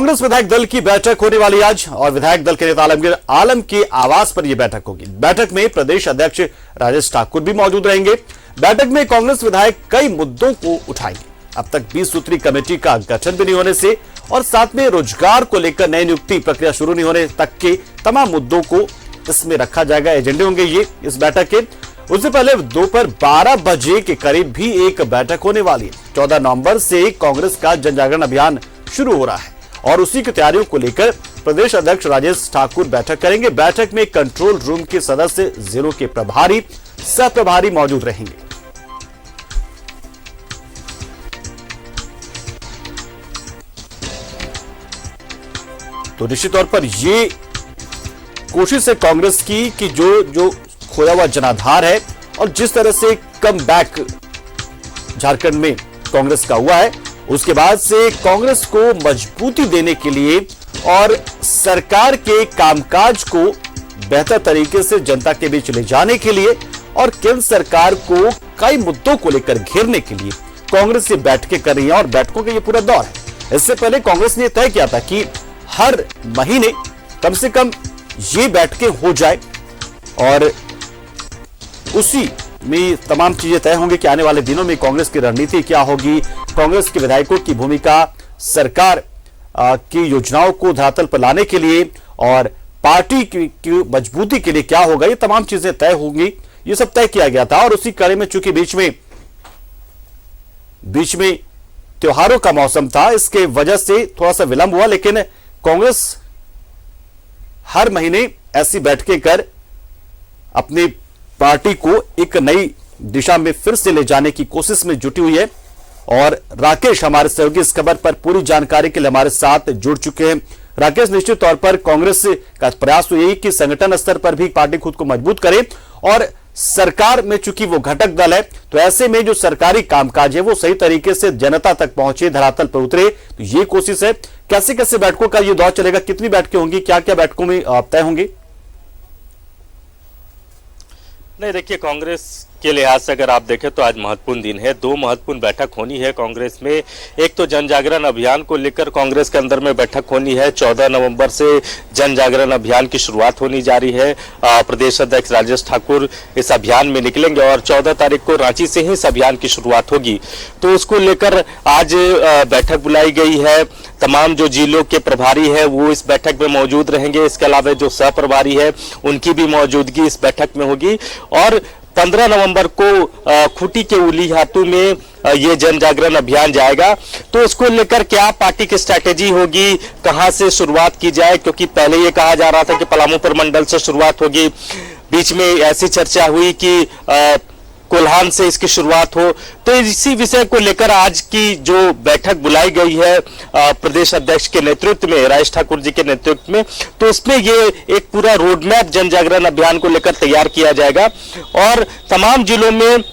कांग्रेस विधायक दल की बैठक होने वाली आज और विधायक दल के नेता आलमगीर आलम के आवास पर यह बैठक होगी। बैठक में प्रदेश अध्यक्ष राजेश ठाकुर भी मौजूद रहेंगे। बैठक में कांग्रेस विधायक कई मुद्दों को उठाएंगे। अब तक 20 सूत्री कमेटी का गठन भी नहीं होने से और साथ में रोजगार को लेकर नई नियुक्ति प्रक्रिया शुरू नहीं होने तक के तमाम मुद्दों को इसमें रखा जाएगा। एजेंडे होंगे ये इस बैठक के। उससे पहले दोपहर 12 बजे के करीब भी एक बैठक होने वाली है। 14 नवंबर से कांग्रेस का जन जागरण अभियान शुरू हो रहा है और उसी की तैयारियों को लेकर प्रदेश अध्यक्ष राजेश ठाकुर बैठक करेंगे। बैठक में कंट्रोल रूम के सदस्य, जिलों के प्रभारी, सह प्रभारी मौजूद रहेंगे। तो निश्चित तौर पर ये कोशिश है कांग्रेस की कि जो खोया हुआ जनाधार है और जिस तरह से कम बैक झारखंड में कांग्रेस का हुआ है, उसके बाद से कांग्रेस को मजबूती देने के लिए और सरकार के कामकाज को बेहतर तरीके से जनता के बीच ले जाने के लिए और केंद्र सरकार को कई मुद्दों को लेकर घेरने के लिए कांग्रेस ये बैठकें कर रही है और बैठकों का ये पूरा दौर है। इससे पहले कांग्रेस ने तय किया था कि हर महीने कम से कम ये बैठकें हो जाए और उसी में तमाम चीजें तय होंगी कि आने वाले दिनों में कांग्रेस की रणनीति क्या होगी, कांग्रेस के विधायकों की भूमिका सरकार की योजनाओं को धरातल पर लाने के लिए और पार्टी की मजबूती के लिए क्या होगा, ये तमाम चीजें तय होंगी। ये सब तय किया गया था और उसी कड़ी में चूंकि बीच में त्योहारों का मौसम था, इसके वजह से थोड़ा सा विलंब हुआ, लेकिन कांग्रेस हर महीने ऐसी बैठकें कर अपनी पार्टी को एक नई दिशा में फिर से ले जाने की कोशिश में जुटी हुई है। और राकेश हमारे सहयोगी इस खबर पर पूरी जानकारी के लिए हमारे साथ जुड़ चुके हैं। राकेश, निश्चित तौर पर कांग्रेस का प्रयास तो यही कि संगठन स्तर पर भी पार्टी खुद को मजबूत करे और सरकार में चूंकि वो घटक दल है, तो ऐसे में जो सरकारी कामकाज है वो सही तरीके से जनता तक पहुंचे, धरातल पर उतरे, तो ये कोशिश है। कैसे कैसे बैठकों का ये दौर चलेगा, कितनी बैठकें होंगी, क्या क्या बैठकों में तय होंगी? नहीं, देखिए, कांग्रेस के लिहाज से अगर आप देखें तो आज महत्वपूर्ण दिन है। 2 महत्वपूर्ण बैठक होनी है कांग्रेस में। एक तो जन जागरण अभियान को लेकर कांग्रेस के अंदर में बैठक होनी है। 14 नवंबर से जन जागरण अभियान की शुरुआत होनी जा रही है। प्रदेश अध्यक्ष राजेश ठाकुर इस अभियान में निकलेंगे और 14 तारीख को रांची से ही इस अभियान की शुरुआत होगी। तो उसको लेकर आज बैठक बुलाई गई है। तमाम जो जिलों के प्रभारी है वो इस बैठक में मौजूद रहेंगे। इसके अलावा जो सह प्रभारी है उनकी भी मौजूदगी इस बैठक में होगी। और 15 नवंबर को खूंटी के उलीहातू में ये जन जागरण अभियान जाएगा। तो उसको लेकर क्या पार्टी की स्ट्रैटेजी होगी, कहां से शुरुआत की जाए, क्योंकि पहले ये कहा जा रहा था कि पलामू प्रमंडल से शुरुआत होगी। बीच में ऐसी चर्चा हुई कि कोल्हान से इसकी शुरुआत हो। तो इसी विषय को लेकर आज की जो बैठक बुलाई गई है प्रदेश अध्यक्ष के नेतृत्व में, राजेश ठाकुर जी के नेतृत्व में, तो उसमें ये एक पूरा रोड मैप जन जागरण अभियान को लेकर तैयार किया जाएगा और तमाम जिलों में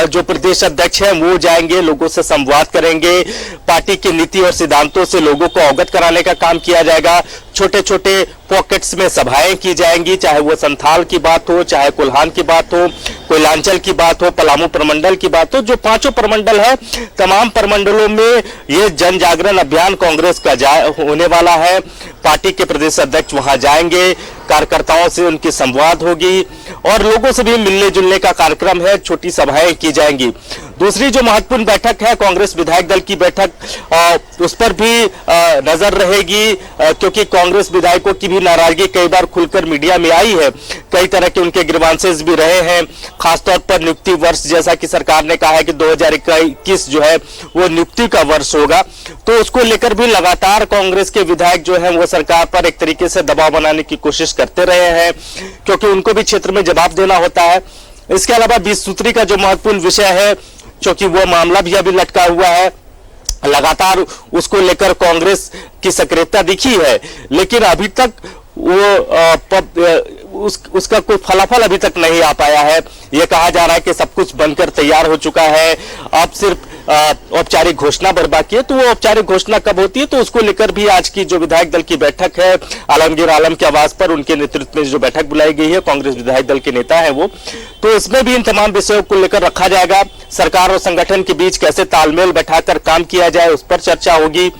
जो प्रदेश अध्यक्ष हैं वो जाएंगे, लोगों से संवाद करेंगे, पार्टी की नीति और सिद्धांतों से लोगों को अवगत कराने का काम किया जाएगा। छोटे छोटे पॉकेट्स में सभाएं की जाएंगी, चाहे वो संथाल की बात हो, चाहे कोल्हान की बात हो, कोयलांचल की बात हो, पलामू प्रमंडल की बात हो। जो 5 प्रमंडल है, तमाम प्रमंडलों में ये जन जागरण अभियान कांग्रेस का होने वाला है। पार्टी के प्रदेश अध्यक्ष वहां जाएंगे, कार्यकर्ताओं से उनकी संवाद होगी और लोगों से भी मिलने जुलने का कार्यक्रम है। छोटी सभाएं की जाएंगी। दूसरी जो महत्वपूर्ण बैठक है कांग्रेस विधायक दल की बैठक, उस पर भी नजर रहेगी, क्योंकि कांग्रेस विधायकों की भी नाराजगी कई बार खुलकर मीडिया में आई है। कई तरह के उनके ग्रीवांसेस भी रहे हैं, खासतौर पर नियुक्ति वर्ष, जैसा कि सरकार ने कहा है कि 2021 जो है वो नियुक्ति का वर्ष होगा। तो उसको लेकर भी लगातार कांग्रेस के विधायक जो है वो सरकार पर एक तरीके से दबाव बनाने की कोशिश करते रहे हैं, क्योंकि उनको भी क्षेत्र में जवाब देना होता है। इसके अलावा 20 सूत्री का जो महत्वपूर्ण विषय है, क्योंकि वो मामला भी अभी लटका हुआ है, लगातार उसको लेकर कांग्रेस की सक्रियता दिखी है, लेकिन अभी तक वो उसका कोई फलाफल अभी तक नहीं आ पाया है। ये कहा जा रहा है कि सब कुछ बनकर तैयार हो चुका है, अब सिर्फ औपचारिक घोषणा भर बाकी है। तो वो औपचारिक घोषणा कब होती है, तो उसको लेकर भी आज की जो विधायक दल की बैठक है आलमगीर आलम के आवास पर, उनके नेतृत्व में जो बैठक बुलाई गई है, कांग्रेस विधायक दल के नेता है वो, तो इसमें भी इन तमाम विषयों को लेकर रखा जाएगा। सरकार और संगठन के बीच कैसे तालमेल बैठाकर काम किया जाए, उस पर चर्चा होगी।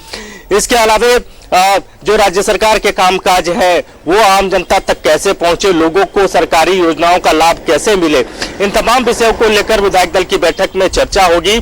इसके अलावा जो राज्य सरकार के कामकाज है वो आम जनता तक कैसे पहुंचे, लोगों को सरकारी योजनाओं का लाभ कैसे मिले, इन तमाम विषयों को लेकर विधायक दल की बैठक में चर्चा होगी।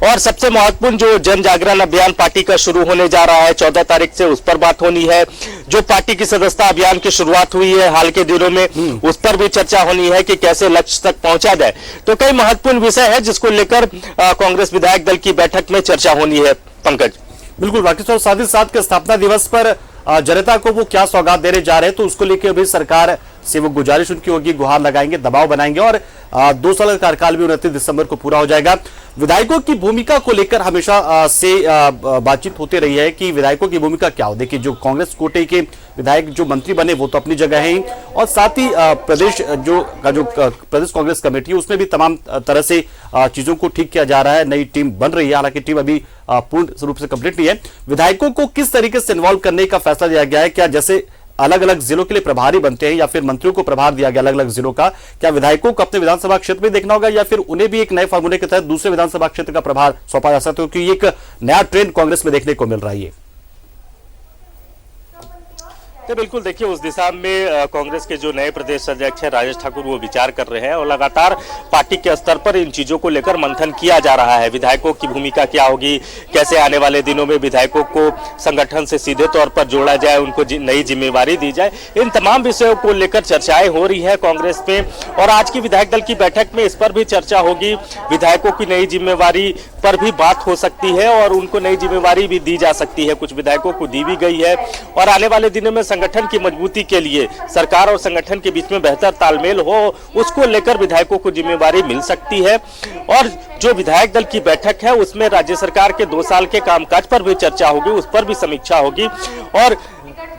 और सबसे महत्वपूर्ण जो जन जागरण अभियान पार्टी का शुरू होने जा रहा है 14 तारीख से, उस पर बात होनी है। जो पार्टी की सदस्यता अभियान की शुरुआत हुई है हाल के दिनों में, उस पर भी चर्चा होनी है कि कैसे लक्ष्य तक पहुंचा जाए। तो कई महत्वपूर्ण विषय है जिसको लेकर कांग्रेस विधायक दल की बैठक में चर्चा होनी है। पंकज, बिल्कुल राकेश, और साथ ही साथ के स्थापना दिवस पर जनता को वो क्या सौगात देने जा रहे हैं, तो उसको लेकर अभी सरकार से वो गुजारिश उनकी होगी, गुहार लगाएंगे, दबाव बनाएंगे और 2 साल का कार्यकाल भी 29 दिसंबर को पूरा हो जाएगा। विधायकों की भूमिका को लेकर हमेशा से बातचीत होती रही है कि विधायकों की भूमिका क्या हो। देखिए, जो कांग्रेस कोटे के विधायक जो मंत्री बने वो तो अपनी जगह है ही, और साथ ही प्रदेश प्रदेश कांग्रेस कमेटी है उसमें भी तमाम तरह से चीजों को ठीक किया जा रहा है। नई टीम बन रही है, हालांकि टीम अभी पूर्ण रूप से कंप्लीट नहीं है। विधायकों को किस तरीके से इन्वॉल्व करने का फैसला लिया गया है? क्या जैसे अलग अलग जिलों के लिए प्रभारी बनते हैं या फिर मंत्रियों को प्रभार दिया गया अलग अलग जिलों का, क्या विधायकों को अपने विधानसभा क्षेत्र में देखना होगा या फिर उन्हें भी एक नए फार्मूले के तहत दूसरे विधानसभा क्षेत्र का प्रभार सौंपा जा सकता है? क्योंकि ये एक नया ट्रेंड कांग्रेस में देखने को मिल रहा है। तो बिल्कुल देखिए, उस दिशा में कांग्रेस के जो नए प्रदेश अध्यक्ष है राजेश ठाकुर वो विचार कर रहे हैं और लगातार पार्टी के स्तर पर इन चीजों को लेकर मंथन किया जा रहा है। विधायकों की भूमिका क्या होगी, कैसे आने वाले दिनों में विधायकों को संगठन से सीधे तौर पर जोड़ा जाए, उनको नई जिम्मेवारी दी जाए, इन तमाम विषयों को लेकर चर्चाएं हो रही है कांग्रेस में। और आज की विधायक दल की बैठक में इस पर भी चर्चा होगी। विधायकों की नई जिम्मेवारी पर भी बात हो सकती है और उनको नई जिम्मेवारी भी दी जा सकती है, कुछ विधायकों को दी भी गई है। और आने वाले दिनों में संगठन की मजबूती के लिए सरकार और संगठन के बीच में बेहतर तालमेल हो, उसको लेकर विधायकों को जिम्मेवारी मिल सकती है। और जो विधायक दल की बैठक है उसमें राज्य सरकार के 2 साल के कामकाज पर भी चर्चा होगी, उस पर भी समीक्षा होगी। और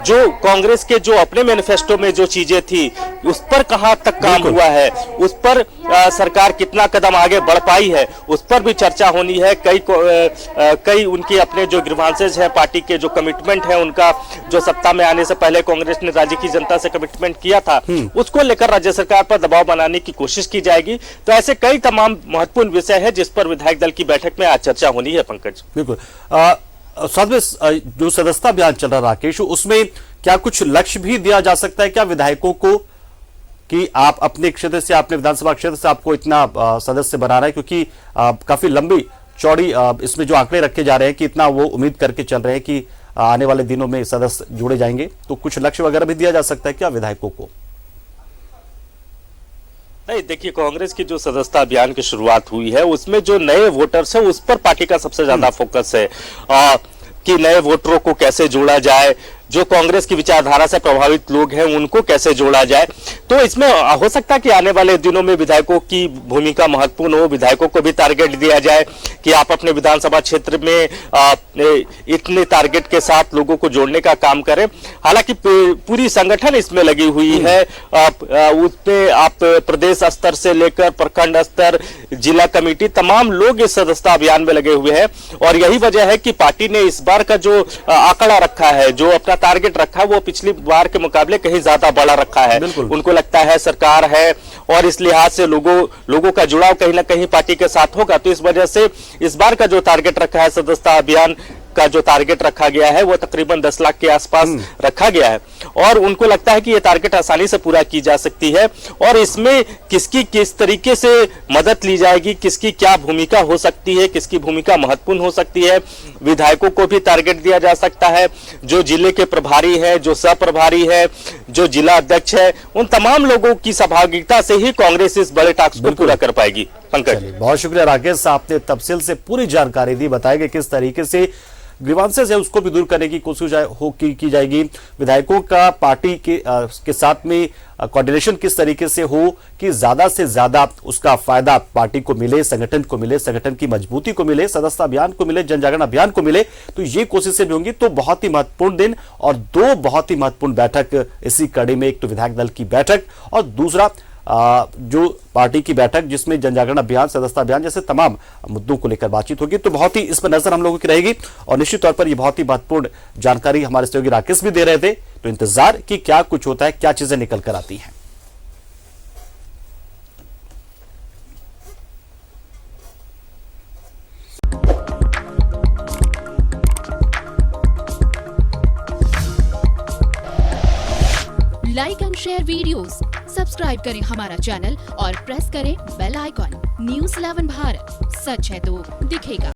जो कांग्रेस के जो अपने मैनिफेस्टो में जो चीजें थी उस पर कहां तक काम हुआ है, उस पर सरकार कितना कदम आगे बढ़ पाई है, उस पर भी चर्चा होनी है। कई उनके अपने जो ग्रीवांसेस हैं, पार्टी के जो कमिटमेंट है उनका, जो सत्ता में आने से पहले कांग्रेस ने राज्य की जनता से कमिटमेंट किया था, उसको लेकर राज्य सरकार पर दबाव बनाने की कोशिश की जाएगी। तो ऐसे कई तमाम महत्वपूर्ण विषय है जिस पर विधायक दल की बैठक में आज चर्चा होनी है। पंकज, बिल्कुल। साथ में जो सदस्यता अभियान चल रहा राकेश, उसमें क्या कुछ लक्ष्य भी दिया जा सकता है क्या विधायकों को कि आप अपने क्षेत्र से, अपने विधानसभा क्षेत्र से आपको इतना सदस्य बनाना है? क्योंकि काफी लंबी चौड़ी इसमें जो आंकड़े रखे जा रहे हैं कि इतना वो उम्मीद करके चल रहे हैं कि आने वाले दिनों में सदस्य जुड़े जाएंगे, तो कुछ लक्ष्य वगैरह भी दिया जा सकता है क्या विधायकों को? नहीं, देखिए, कांग्रेस की जो सदस्यता अभियान की शुरुआत हुई है उसमें जो नए वोटर्स है उस पर पार्टी का सबसे ज्यादा फोकस है कि नए वोटरों को कैसे जोड़ा जाए, जो कांग्रेस की विचारधारा से प्रभावित लोग हैं उनको कैसे जोड़ा जाए। तो इसमें हो सकता है कि आने वाले दिनों में विधायकों की भूमिका महत्वपूर्ण हो, विधायकों को भी टारगेट दिया जाए कि आप अपने विधानसभा क्षेत्र में इतने टारगेट के साथ लोगों को जोड़ने का काम करें। हालांकि पूरी संगठन इसमें लगी हुई है, उसमें आप प्रदेश स्तर से लेकर प्रखंड स्तर, जिला कमेटी, तमाम लोग इस सदस्यता अभियान में लगे हुए हैं। और यही वजह है कि पार्टी ने इस बार का जो आंकड़ा रखा है, जो अपना टारगेट रखा है, वो पिछली बार के मुकाबले कहीं ज्यादा बड़ा रखा है। उनको लगता है सरकार है और इस लिहाज से लोगों का जुड़ाव कहीं ना कहीं पार्टी के साथ होगा। तो इस वजह से इस बार का जो टारगेट रखा है, सदस्यता अभियान का जो टारगेट रखा गया है वो तकरीबन 10 लाख के आसपास रखा गया है। और उनको लगता है कि ये टारगेट आसानी से पूरा की जा सकती है। और इसमें किसकी किस तरीके से मदद ली जाएगी, किसकी क्या भूमिका हो सकती है, किसकी भूमिका महत्वपूर्ण हो सकती है, विधायकों को भी टारगेट दिया जा सकता है। जो जिले के प्रभारी है, जो सह प्रभारी है, जो जिला अध्यक्ष है, उन तमाम लोगों की सहभागिता से ही कांग्रेस इस बड़े टास्क को पूरा कर पाएगी। पंकज, बहुत शुक्रिया राकेश, आपने तफसील से पूरी जानकारी दी, बताएगा किस तरीके से ग्रीवांसेस है उसको भी दूर करने की कोशिश की जाएगी, विधायकों का पार्टी के साथ में कोऑर्डिनेशन किस तरीके से हो कि ज्यादा से ज्यादा उसका फायदा पार्टी को मिले, संगठन को मिले, संगठन की मजबूती को मिले, सदस्यता अभियान को मिले, जन जागरण अभियान को मिले। तो ये कोशिशें भी होंगी। तो बहुत ही महत्वपूर्ण दिन और 2 बहुत ही महत्वपूर्ण बैठक इसी कड़ी में, एक तो विधायक दल की बैठक और दूसरा जो पार्टी की बैठक जिसमें जन जागरण अभियान, सदस्यता अभियान जैसे तमाम मुद्दों को लेकर बातचीत होगी। तो बहुत ही इस पर नजर हम लोगों की रहेगी और निश्चित तौर पर यह बहुत ही महत्वपूर्ण जानकारी हमारे सहयोगी राकेश भी दे रहे थे। तो इंतजार कि क्या कुछ होता है, क्या चीजें निकल कर आती हैं। Like and share videos, subscribe करें हमारा चैनल और प्रेस करें बेल आइकॉन। News 11 भारत, सच है तो दिखेगा।